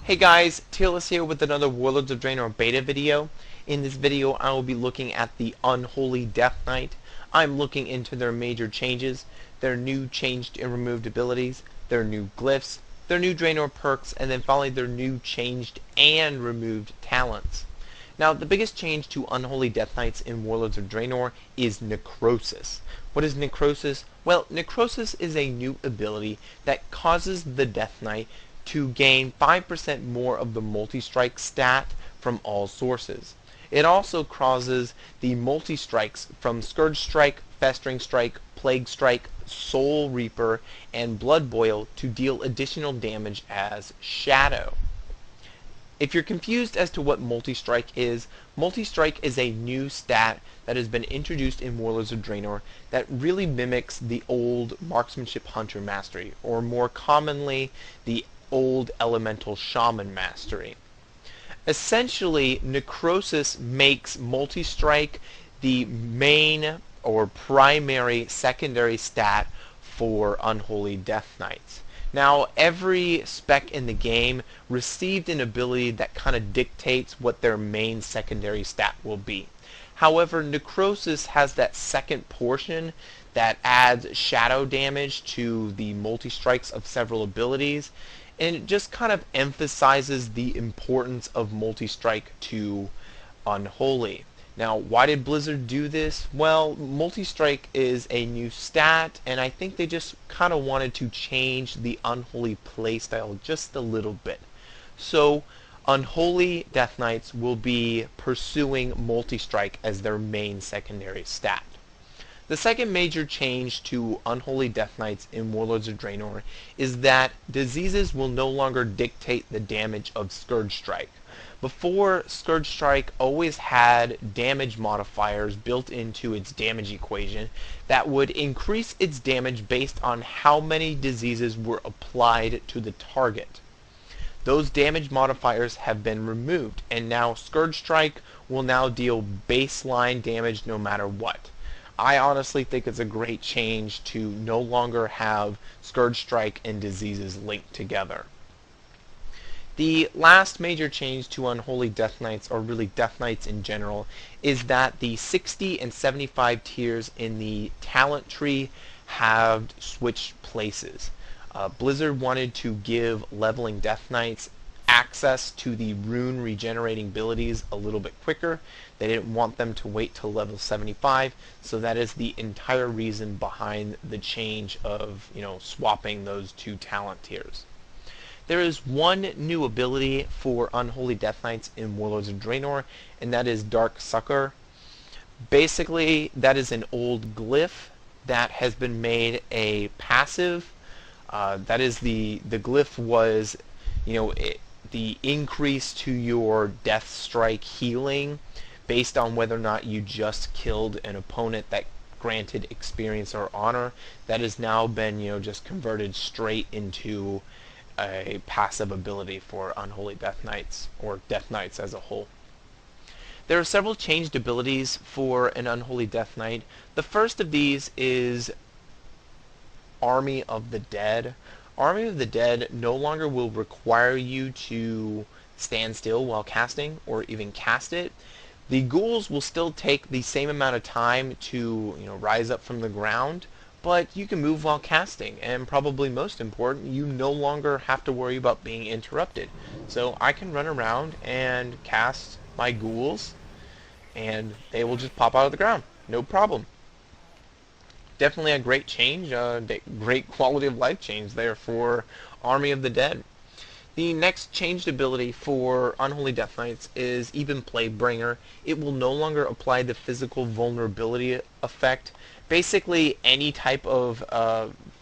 Hey guys, Tirelis here with another Warlords of Draenor beta video. In this video I will be looking at the Unholy Deathknight. I'm looking into their major changes, their new changed and removed abilities, their new glyphs, their new Draenor perks, and then finally their new changed and removed talents. Now the biggest change to Unholy Deathknights in Warlords of Draenor is Necrosis. What is Necrosis? Well, Necrosis is a new ability that causes the Death Knight to gain 5% more of the multi-strike stat from all sources. It also causes the multi-strikes from Scourge Strike, Festering Strike, Plague Strike, Soul Reaper, and Blood Boil to deal additional damage as Shadow. If you're confused as to what multi-strike is a new stat that has been introduced in Warlords of Draenor that really mimics the old Marksmanship Hunter Mastery, or more commonly, the old Elemental Shaman Mastery. Essentially, Necrosis makes multi-strike the main or primary secondary stat for Unholy Deathknights. Now, every spec in the game received an ability that kind of dictates what their main secondary stat will be. However, Necrosis has that second portion that adds shadow damage to the multi-strikes of several abilities, and it just kind of emphasizes the importance of multi-strike to Unholy. Now, why did Blizzard do this? Well, multi-strike is a new stat, and I think they just kind of wanted to change the Unholy playstyle just a little bit. So, Unholy Deathknights will be pursuing multi-strike as their main secondary stat. The second major change to Unholy Deathknights in Warlords of Draenor is that diseases will no longer dictate the damage of Scourge Strike. Before, Scourge Strike always had damage modifiers built into its damage equation that would increase its damage based on how many diseases were applied to the target. Those damage modifiers have been removed, and now Scourge Strike will now deal baseline damage no matter what. I honestly think it's a great change to no longer have Scourge Strike and diseases linked together. The last major change to Unholy Deathknights, or really Deathknights in general, is that the 60 and 75 tiers in the talent tree have switched places. Blizzard wanted to give leveling Deathknights access to the rune regenerating abilities a little bit quicker. They didn't want them to wait till level 75, so that is the entire reason behind the change of, swapping those two talent tiers. There is one new ability for Unholy Deathknights in Warlords of Draenor, and that is Dark Succor. Basically, that is an old glyph that has been made a passive. That is the glyph was, the increase to your Deathstrike healing based on whether or not you just killed an opponent that granted experience or honor. That has now been, just converted straight into a passive ability for Unholy Deathknights, or Deathknights as a whole. There are several changed abilities for an Unholy Deathknight. The first of these is Army of the Dead. Army of the Dead no longer will require you to stand still while casting, or even cast it. The ghouls will still take the same amount of time to, rise up from the ground, but you can move while casting, and probably most important, you no longer have to worry about being interrupted. So I can run around and cast my ghouls, and they will just pop out of the ground. No problem. Definitely a great change, great quality of life change there for Army of the Dead. The next changed ability for Unholy Deathknights is Even Plaguebringer. It will no longer apply the physical vulnerability effect. Basically, any type of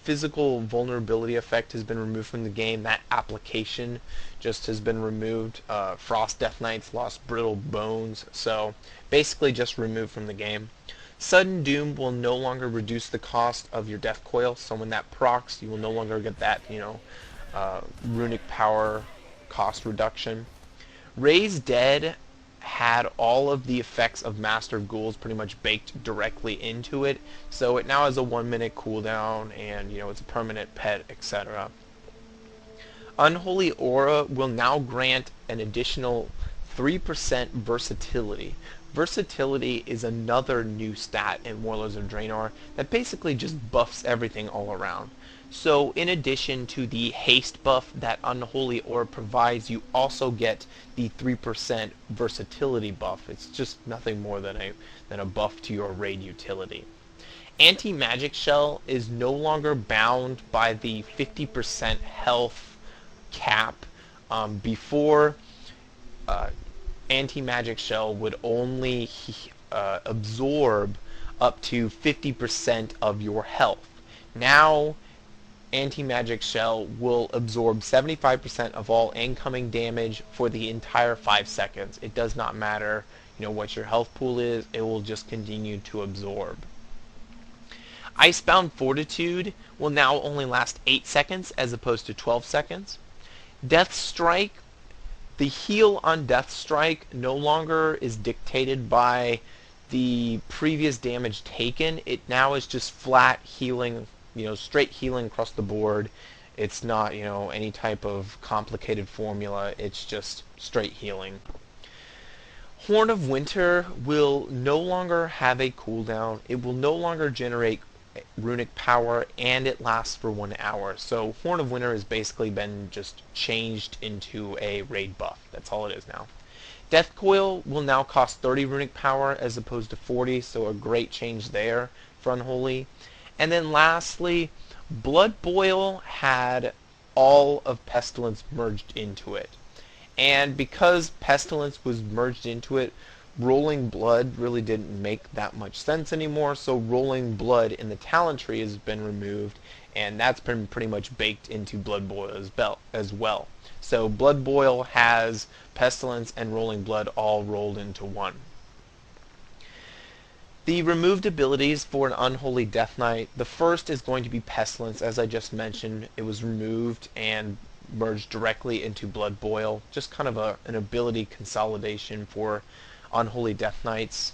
physical vulnerability effect has been removed from the game. That application just has been removed. Frost Deathknights lost brittle bones, so basically just removed from the game. Sudden Doom will no longer reduce the cost of your Death Coil, so when that procs, you will no longer get that, runic power cost reduction. Raise Dead had all of the effects of Master of Ghouls pretty much baked directly into it, so it now has a 1-minute cooldown, and it's a permanent pet, etc. Unholy Aura will now grant an additional 3% versatility. Versatility is another new stat in Warlords of Draenor that basically just buffs everything all around. So in addition to the haste buff that Unholy Aura provides, you also get the 3% versatility buff. It's just nothing more than a buff to your raid utility. Anti-Magic Shell is no longer bound by the 50% health cap. Before, Anti-Magic Shell would only absorb up to 50% of your health. Now, Anti-Magic Shell will absorb 75% of all incoming damage for the entire 5 seconds. It does not matter, what your health pool is, it will just continue to absorb. Icebound Fortitude will now only last 8 seconds as opposed to 12 seconds. Deathstrike, the heal on Deathstrike no longer is dictated by the previous damage taken. It now is just flat healing, straight healing across the board. It's not, any type of complicated formula. It's just straight healing. Horn of Winter will no longer have a cooldown. It will no longer generate runic power, and it lasts for 1 hour. So Horn of Winter has basically been just changed into a raid buff. That's all it is now. Death Coil will now cost 30 runic power as opposed to 40, so a great change there for Unholy. And then lastly, Blood Boil had all of Pestilence merged into it. And because Pestilence was merged into it, Rolling Blood really didn't make that much sense anymore, so Rolling Blood in the talent tree has been removed, and that's been pretty much baked into Blood Boil as well. So Blood Boil has Pestilence and Rolling Blood all rolled into one. The removed abilities for an Unholy Deathknight, the first is going to be Pestilence, as I just mentioned. It was removed and merged directly into Blood Boil, just kind of an ability consolidation for Unholy Deathknights,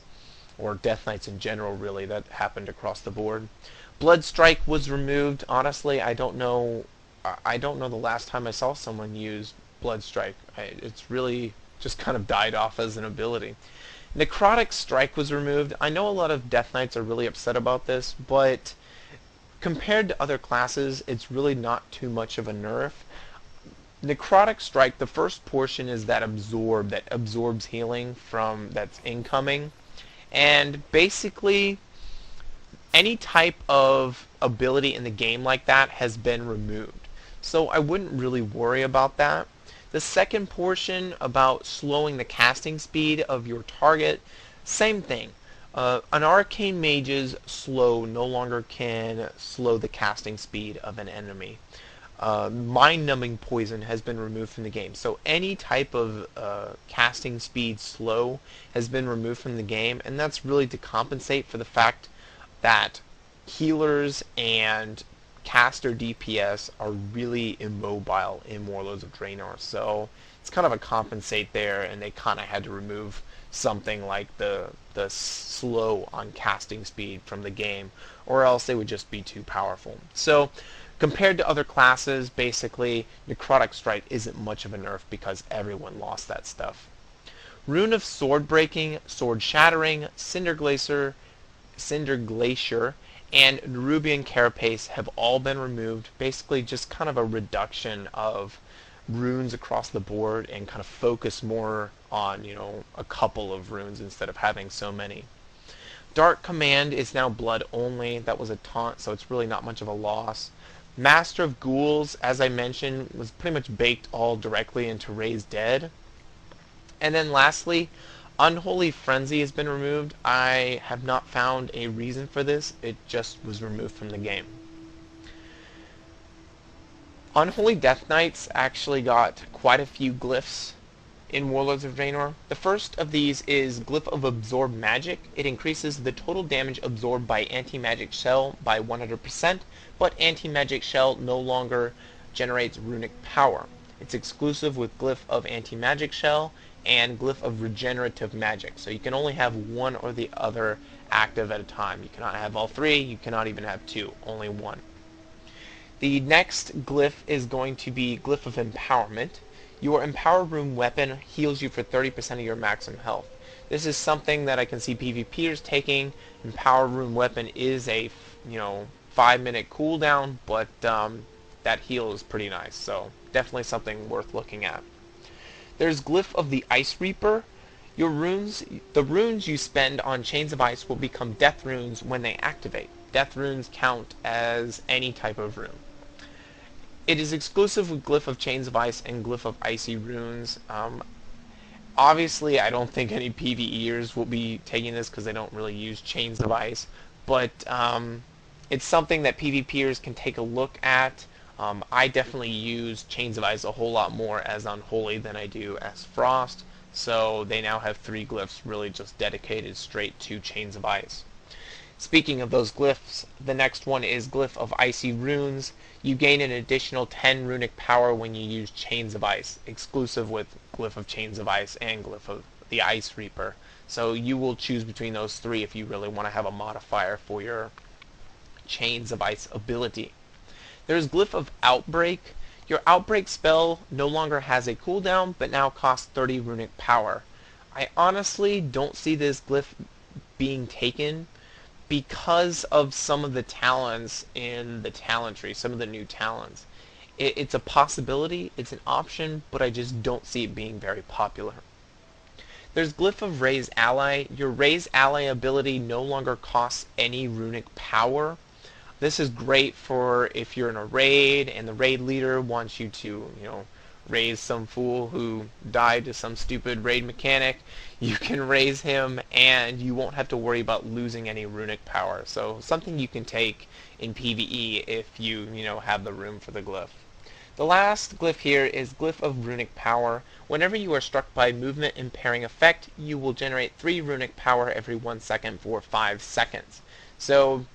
or Deathknights in general, really, that happened across the board. Bloodstrike was removed. Honestly, I don't know the last time I saw someone use Bloodstrike. It's really just kind of died off as an ability. Necrotic Strike was removed. I know a lot of Deathknights are really upset about this, but compared to other classes, it's really not too much of a nerf. Necrotic Strike, the first portion is that absorbs healing that's incoming, and basically any type of ability in the game like that has been removed, so I wouldn't really worry about that. The second portion about slowing the casting speed of your target, same thing. An Arcane Mage's slow no longer can slow the casting speed of an enemy. Mind-numbing poison has been removed from the game. So any type of casting speed slow has been removed from the game, and that's really to compensate for the fact that healers and caster DPS are really immobile in Warlords of Draenor. So it's kind of a compensate there, and they kind of had to remove something like the slow on casting speed from the game, or else they would just be too powerful. So compared to other classes, basically, Necrotic Strike isn't much of a nerf because everyone lost that stuff. Rune of Sword Breaking, Sword Shattering, Cinder Glacier, and Nerubian Carapace have all been removed. Basically just kind of a reduction of runes across the board and kind of focus more on, a couple of runes instead of having so many. Dark Command is now blood only. That was a taunt, so it's really not much of a loss. Master of Ghouls, as I mentioned, was pretty much baked all directly into Raise Dead. And then lastly, Unholy Frenzy has been removed. I have not found a reason for this. It just was removed from the game. Unholy Deathknights actually got quite a few glyphs in Warlords of Draenor. The first of these is Glyph of Absorb Magic. It increases the total damage absorbed by Anti-Magic Shell by 100%, but Anti-Magic Shell no longer generates runic power. It's exclusive with Glyph of Anti-Magic Shell and Glyph of Regenerative Magic, so you can only have one or the other active at a time. You cannot have all three, you cannot even have two, only one. The next glyph is going to be Glyph of Empowerment. Your Empower Rune weapon heals you for 30% of your maximum health. This is something that I can see PvPers taking. Empower Rune weapon is a 5-minute cooldown, but that heal is pretty nice, so definitely something worth looking at. There's Glyph of the Ice Reaper. The runes you spend on Chains of Ice will become death runes when they activate. Death runes count as any type of rune. It is exclusive with Glyph of Chains of Ice and Glyph of Icy Runes. Obviously, I don't think any PvEers will be taking this because they don't really use Chains of Ice, but it's something that PvPers can take a look at. I definitely use Chains of Ice a whole lot more as Unholy than I do as Frost, so they now have 3 glyphs really just dedicated straight to Chains of Ice. Speaking of those glyphs, the next one is Glyph of Icy Runes. You gain an additional 10 runic power when you use Chains of Ice, exclusive with Glyph of Chains of Ice and Glyph of the Ice Reaper. So you will choose between those 3 if you really want to have a modifier for your Chains of Ice ability. There's Glyph of Outbreak. Your Outbreak spell no longer has a cooldown, but now costs 30 runic power. I honestly don't see this glyph being taken because of some of the talents in the talent tree, some of the new talents. It's a possibility, it's an option, but I just don't see it being very popular. There's Glyph of Raise Ally. Your Raise Ally ability no longer costs any runic power. This is great for if you're in a raid and the raid leader wants you to, raise some fool who died to some stupid raid mechanic. You can raise him and you won't have to worry about losing any runic power. So something you can take in PvE if you, have the room for the glyph. The last glyph here is Glyph of Runic Power. Whenever you are struck by movement impairing effect, you will generate 3 runic power every 1 second for 5 seconds. So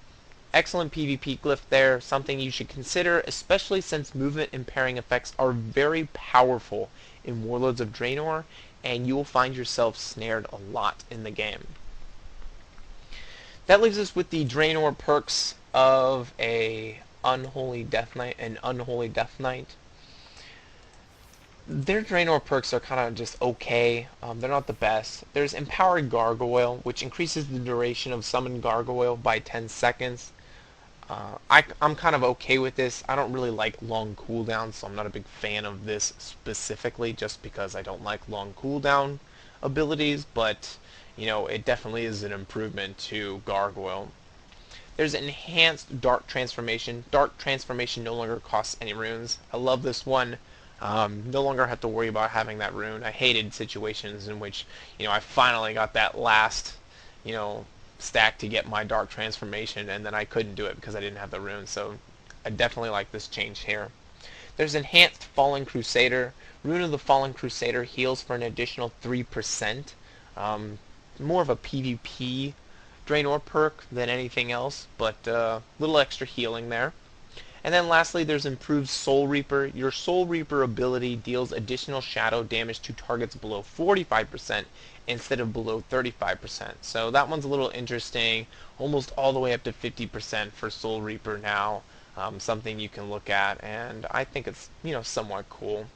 excellent PvP glyph there, something you should consider, especially since movement impairing effects are very powerful in Warlords of Draenor, and you will find yourself snared a lot in the game. That leaves us with the Draenor perks of an Unholy Deathknight. Their Draenor perks are kind of just okay. They're not the best. There's Empowered Gargoyle, which increases the duration of Summoned Gargoyle by 10 seconds. I'm kind of okay with this. I don't really like long cooldowns, so I'm not a big fan of this specifically just because I don't like long cooldown abilities, but it definitely is an improvement to Gargoyle. There's Enhanced Dark Transformation. Dark Transformation no longer costs any runes. I love this one. No longer have to worry about having that rune. I hated situations in which I finally got that last stack to get my Dark Transformation, and then I couldn't do it because I didn't have the rune, so I definitely like this change here. There's Enhanced Fallen Crusader. Rune of the Fallen Crusader heals for an additional 3%. More of a PvP Draenor perk than anything else, but little extra healing there. And then lastly, there's Improved Soul Reaper. Your Soul Reaper ability deals additional shadow damage to targets below 45% instead of below 35%. So that one's a little interesting, almost all the way up to 50% for Soul Reaper now. Something you can look at, and I think it's, somewhat cool.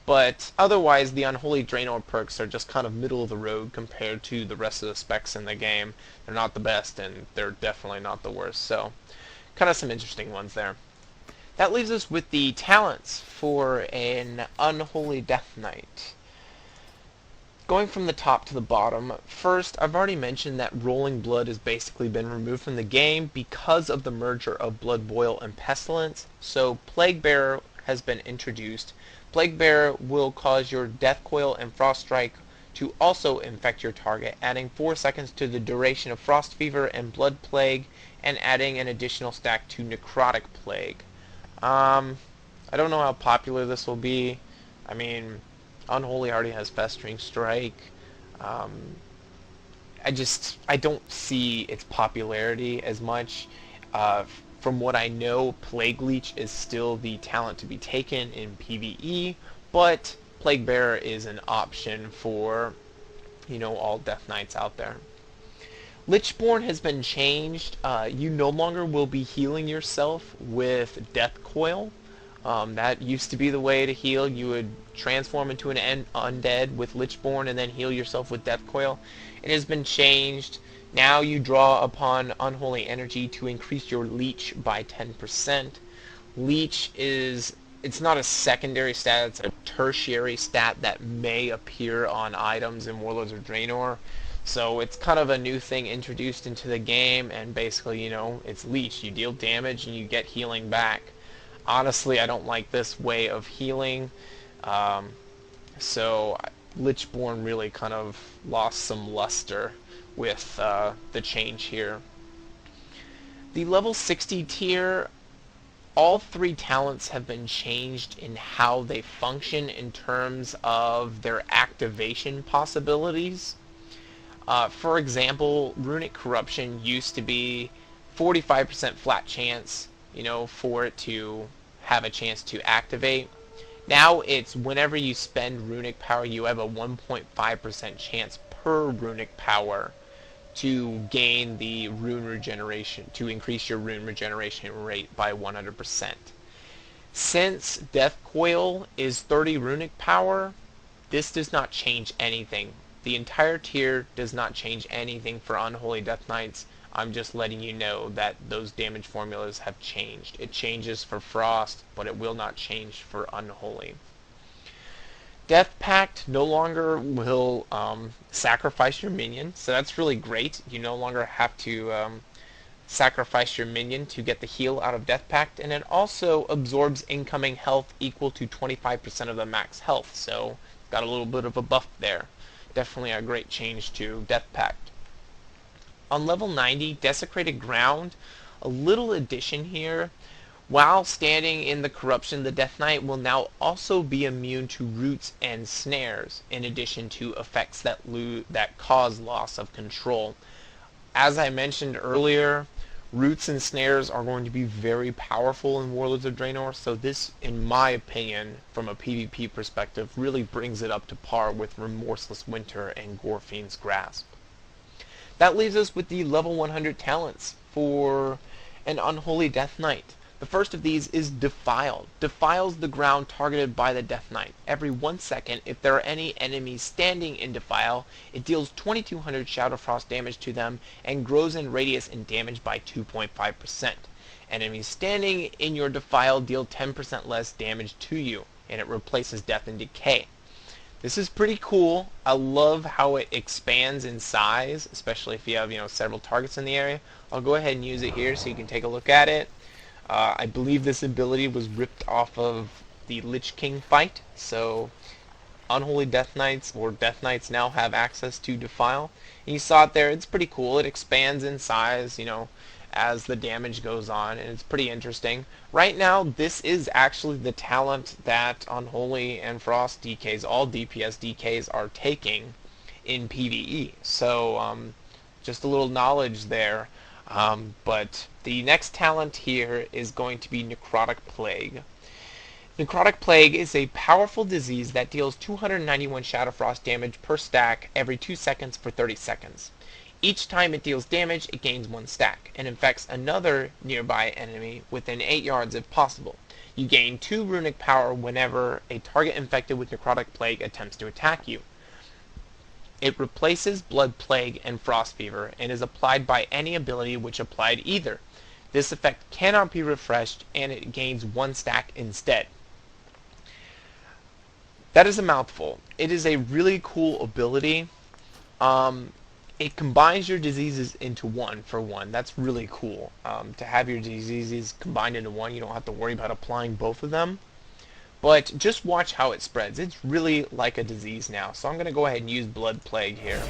But otherwise, the Unholy Draenor perks are just kind of middle of the road compared to the rest of the specs in the game. They're not the best, and they're definitely not the worst. So, kind of some interesting ones there. That leaves us with the talents for an Unholy Deathknight. Going from the top to the bottom, first, I've already mentioned that Rolling Blood has basically been removed from the game because of the merger of Blood Boil and Pestilence, so Plague Bearer has been introduced. Plague Bearer will cause your Death Coil and Frost Strike to also infect your target, adding 4 seconds to the duration of Frost Fever and Blood Plague, and adding an additional stack to Necrotic Plague. I don't know how popular this will be. I mean, Unholy already has Festering Strike. I don't see its popularity as much. From what I know, Plague Leech is still the talent to be taken in PvE, but Plague Bearer is an option for, all Death Knights out there. Lichborn has been changed. You no longer will be healing yourself with Death Coil. That used to be the way to heal. You would transform into an undead with Lichborn and then heal yourself with Death Coil. It has been changed. Now you draw upon Unholy Energy to increase your Leech by 10%. Leech it's not a secondary stat, it's a tertiary stat that may appear on items in Warlords of Draenor. So it's kind of a new thing introduced into the game, and basically, it's Leech. You deal damage and you get healing back. Honestly, I don't like this way of healing, so Lichborn really kind of lost some luster with the change here. The level 60 tier, all 3 talents have been changed in how they function in terms of their activation possibilities. For example, Runic Corruption used to be 45% flat chance, for it to have a chance to activate. Now it's whenever you spend Runic Power, you have a 1.5% chance per Runic Power to gain the rune regeneration, to increase your rune regeneration rate by 100%. Since Death Coil is 30 Runic Power, this does not change anything. The entire tier does not change anything for Unholy Deathknights. I'm just letting you know that those damage formulas have changed. It changes for Frost, but it will not change for Unholy. Death Pact no longer will sacrifice your minion, so that's really great. You no longer have to sacrifice your minion to get the heal out of Death Pact, and it also absorbs incoming health equal to 25% of the max health, so got a little bit of a buff there. Definitely a great change to Death Pact. On level 90, Desecrated Ground, a little addition here. While standing in the corruption, the Death Knight will now also be immune to roots and snares, in addition to effects that cause loss of control. As I mentioned earlier, roots and snares are going to be very powerful in Warlords of Draenor, so this, in my opinion, from a PvP perspective, really brings it up to par with Remorseless Winter and Gorfiend's Grasp. That leaves us with the level 100 talents for an Unholy Deathknight. The first of these is Defile. Defiles the ground targeted by the Death Knight. Every 1 second, if there are any enemies standing in Defile, it deals 2200 Shadow Frost damage to them and grows in radius and damage by 2.5%. Enemies standing in your Defile deal 10% less damage to you, and it replaces Death and Decay. This is pretty cool. I love how it expands in size, especially if you have several targets in the area. I'll go ahead and use it here so you can take a look at it. I believe this ability was ripped off of the Lich King fight, so Unholy Deathknights or Death Knights now have access to Defile. And you saw it there, it's pretty cool. It expands in size, as the damage goes on, and it's pretty interesting. Right now, this is actually the talent that Unholy and Frost DKs, all DPS DKs, are taking in PvE. So, just a little knowledge there. But the next talent here is going to be Necrotic Plague. Necrotic Plague is a powerful disease that deals 291 Shadow Frost damage per stack every 2 seconds for 30 seconds. Each time it deals damage, it gains 1 stack, and infects another nearby enemy within 8 yards if possible. You gain 2 runic power whenever a target infected with Necrotic Plague attempts to attack you. It replaces Blood Plague and Frost Fever, and is applied by any ability which applied either. This effect cannot be refreshed, and it gains 1 stack instead. That is a mouthful. It is a really cool ability. It combines your diseases into one for one. That's really cool. To have your diseases combined into one, you don't have to worry about applying both of them. But just watch how it spreads. It's really like a disease now. So I'm going to go ahead and use Blood Plague here.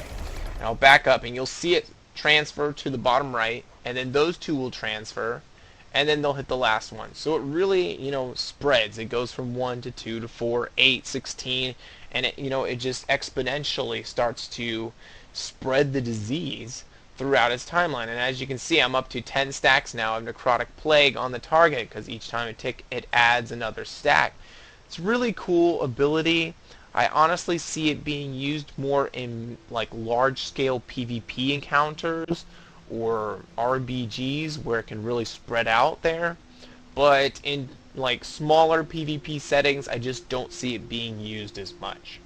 And I'll back up, and you'll see it transfer to the bottom right, and then those two will transfer, and then they'll hit the last one. So it really, spreads. It goes from 1 to 2 to 4, 8, 16, and it just exponentially starts to spread the disease throughout its timeline. And as you can see, I'm up to 10 stacks now of Necrotic Plague on the target, because each time it adds another stack. It's a really cool ability. I honestly see it being used more in like large-scale PvP encounters or RBGs where it can really spread out there. But in like smaller PvP settings, I just don't see it being used as much.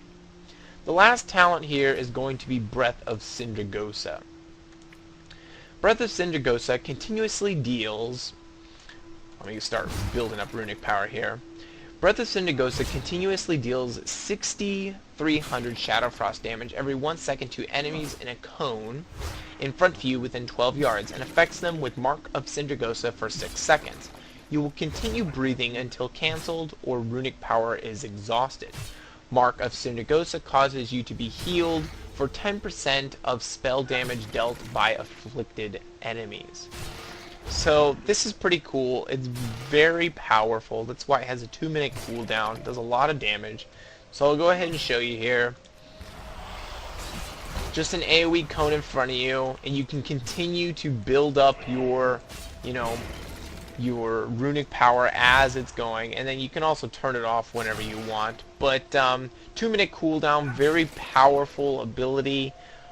The last talent here is going to be Breath of Sindragosa. Breath of Sindragosa continuously deals... Let me start building up runic power here. Breath of Sindragosa continuously deals 6,300 Shadow Frost damage every 1 second to enemies in a cone in front of you within 12 yards and affects them with Mark of Sindragosa for 6 seconds. You will continue breathing until cancelled or runic power is exhausted. Mark of Sindragosa causes you to be healed for 10% of spell damage dealt by afflicted enemies. So this is pretty cool. It's very powerful. That's why it has a 2-minute cooldown. It does a lot of damage. So I'll go ahead and show you here. Just an AoE cone in front of you, and you can continue to build up your, your runic power as it's going, and then you can also turn it off whenever you want. But 2-minute cooldown, very powerful ability.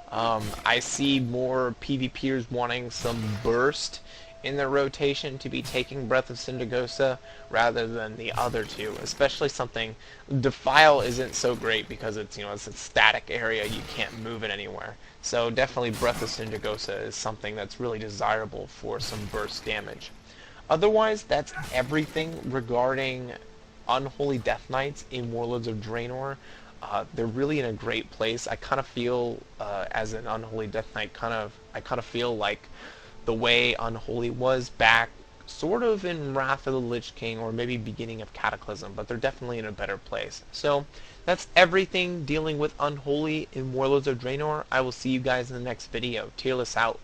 I see more PvPers wanting some burst in their rotation to be taking Breath of Sindragosa rather than the other two, especially something... Defile isn't so great because it's, it's a static area, you can't move it anywhere. So definitely Breath of Sindragosa is something that's really desirable for some burst damage. Otherwise, that's everything regarding Unholy Deathknights in Warlords of Draenor. They're really in a great place. I kind of feel, as an Unholy Deathknight, I kind of feel like the way Unholy was back sort of in Wrath of the Lich King or maybe beginning of Cataclysm, but they're definitely in a better place. So that's everything dealing with Unholy in Warlords of Draenor. I will see you guys in the next video. Tirelis out.